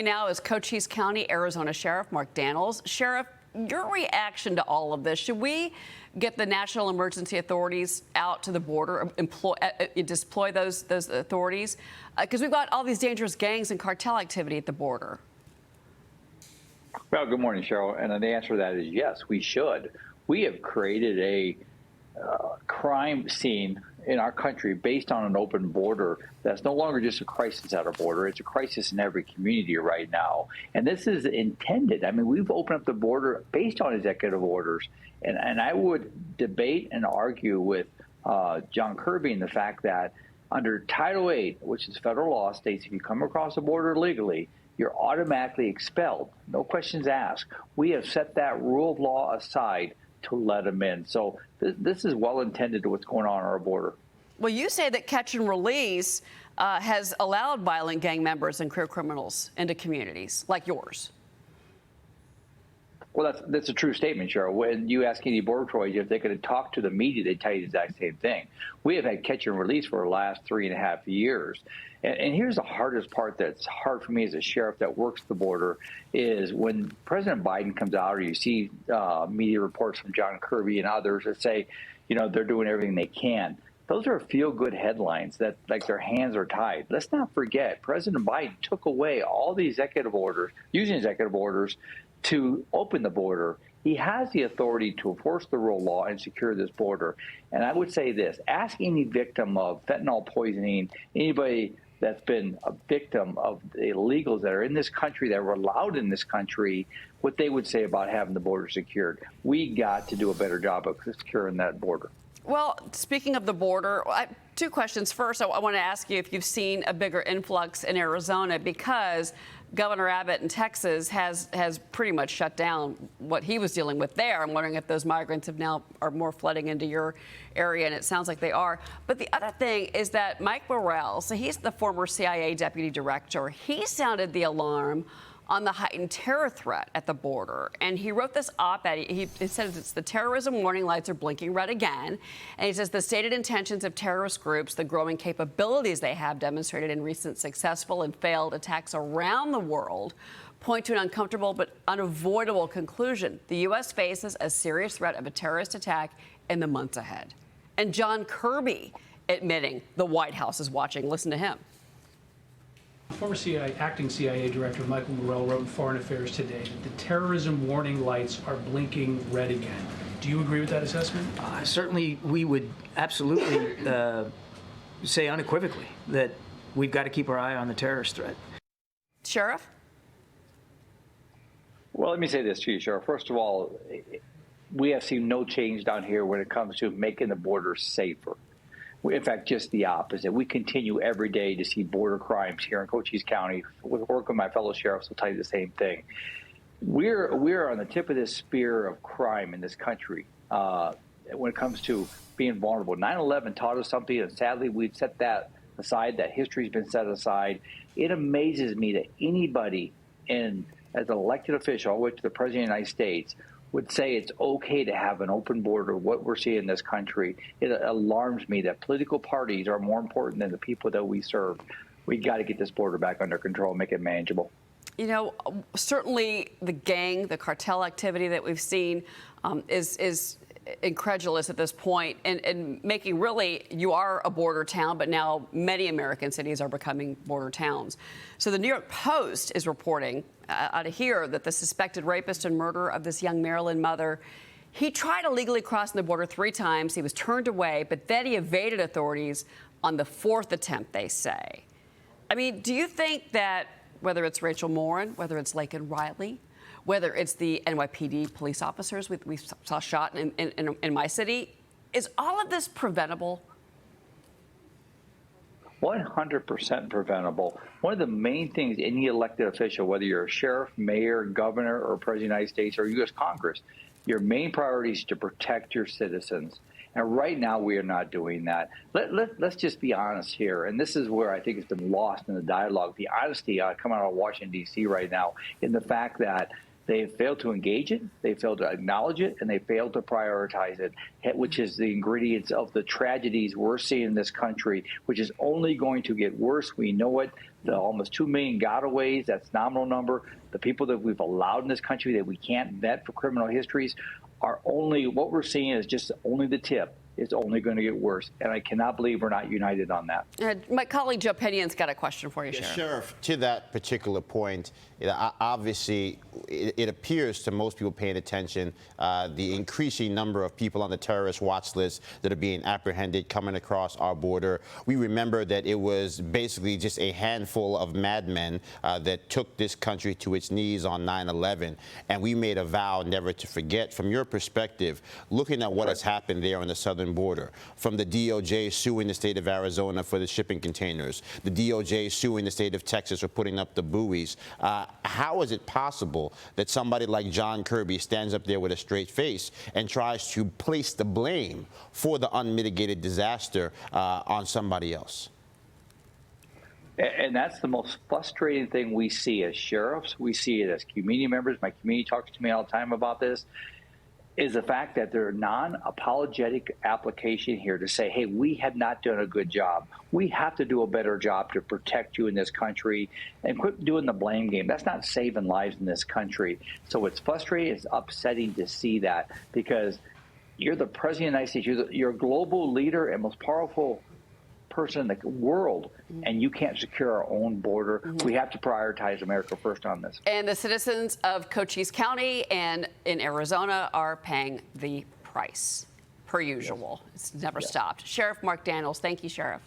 Now is Cochise County, Arizona Sheriff Mark Dannels. Sheriff, your reaction to all of this? Should we get the national emergency authorities out to the border, deploy those authorities? Because we've got all these dangerous gangs and cartel activity at the border. Well, good morning, Cheryl. And the answer to that is yes, we should. We have created a crime scene in our country based on an open border that's no longer just a crisis at our border. It's a crisis in every community right now. And this is intended. I mean, we've opened up the border based on executive orders. And I would debate and argue with John Kirby in the fact that under Title VIII, which is federal law, states if you come across the border illegally, you're automatically expelled. No questions asked. We have set that rule of law aside to let them in. So this is well intended to what's going on our border. Well, you say that catch and release has allowed violent gang members and career criminals into communities like yours. Well, that's a true statement, Cheryl. When you ask any border patrol agent if they could talk to the media, they tell you the exact same thing. We have had catch and release for the last 3.5 years. And here's the hardest part that's hard for me as a sheriff that works the border is when President Biden comes out or you see media reports from John Kirby and others that say, you know, they're doing everything they can. Those are feel-good headlines that like their hands are tied. Let's not forget, President Biden took away all the executive orders, using executive orders to open the border. He has the authority to enforce the rule of law and secure this border. And I would say this, ask any victim of fentanyl poisoning, anybody that's been a victim of the illegals that are in this country, that were allowed in this country, what they would say about having the border secured. We got to do a better job of securing that border. Well, speaking of the border, two questions. First, I want to ask you if you've seen a bigger influx in Arizona because Governor Abbott in Texas has pretty much shut down what he was dealing with there. I'm wondering if those migrants have now are more flooding into your area, and it sounds like they are. But the other thing is that Mike Morrell, so he's the former CIA deputy director, he sounded the alarm on the heightened terror threat at the border. And he wrote this op-ed. He says it's the terrorism warning lights are blinking red again. And he says the stated intentions of terrorist groups, the growing capabilities they have demonstrated in recent successful and failed attacks around the world, point to an uncomfortable but unavoidable conclusion. The U.S. faces a serious threat of a terrorist attack in the months ahead. And John Kirby admitting the White House is watching. Listen to him. Former acting CIA Director Michael Morrell wrote in Foreign Affairs today that the terrorism warning lights are blinking red again. Do you agree with that assessment? Certainly, we would absolutely say unequivocally that we've got to keep our eye on the terrorist threat. Sheriff? Well, let me say this to you, Sheriff. First of all, we have seen no change down here when it comes to making the border safer. In fact, just the opposite. We continue every day to see border crimes here in Cochise County. With work with my fellow sheriffs, will tell you the same thing. We're on the tip of this spear of crime in this country when it comes to being vulnerable. 9/11 taught us something, and sadly, we've set that aside. That history's been set aside. It amazes me that anybody as an elected official, all the way to the President of the United States, would say it's okay to have an open border, what we're seeing in this country. It alarms me that political parties are more important than the people that we serve. We got to get this border back under control, make it manageable. You know, certainly the gang, the cartel activity that we've seen is incredulous at this point and making really, you are a border town, but now many American cities are becoming border towns. So the New York Post is reporting out of here that the suspected rapist and murderer of this young Maryland mother, he tried illegally crossing the border 3 times. He was turned away, but then he evaded authorities on the 4th attempt, they say. I mean, do you think that whether it's Rachel Morin, whether it's Laken Riley, whether it's the NYPD police officers we saw shot in my city, is all of this preventable? 100% preventable. One of the main things any elected official, whether you're a sheriff, mayor, governor, or president of the United States, or U.S. Congress, your main priority is to protect your citizens. And right now, we are not doing that. Let's just be honest here. And this is where I think it's been lost in the dialogue, the honesty coming out of Washington, D.C. right now, in the fact that they failed to engage it, they failed to acknowledge it, and they failed to prioritize it, which is the ingredients of the tragedies we're seeing in this country, which is only going to get worse. We know it. the almost 2 million gotaways, that's nominal number. The people that we've allowed in this country that we can't vet for criminal histories are only, what we're seeing is just only the tip. It's only going to get worse. And I cannot believe we're not united on that. My colleague Joe Pinian's got a question for you, Sheriff. Sheriff, to that particular point, obviously, it appears to most people paying attention, the increasing number of people on the terrorist watch list that are being apprehended coming across our border. We remember that it was basically just a handful of madmen that took this country to its knees on 9/11, and we made a vow never to forget. From your perspective, looking at what has happened there on the southern border, from the DOJ suing the state of Arizona for the shipping containers, the DOJ suing the state of Texas for putting up the buoys, how is it possible that somebody like John Kirby stands up there with a straight face and tries to place the blame for the unmitigated disaster on somebody else? And that's the most frustrating thing we see as sheriffs. We see it as community members. My community talks to me all the time about this, is the fact that there are non-apologetic application here to say, hey, we have not done a good job. We have to do a better job to protect you in this country, and quit doing the blame game. That's not saving lives in this country. So it's frustrating, it's upsetting to see that, because you're the president of the United States, you're a global leader and most powerful person in the world, and you can't secure our own border. We have to prioritize America first on this. And the citizens of Cochise County and in Arizona are paying the price, per usual. It's never stopped. Sheriff Mark Dannels, thank you, Sheriff.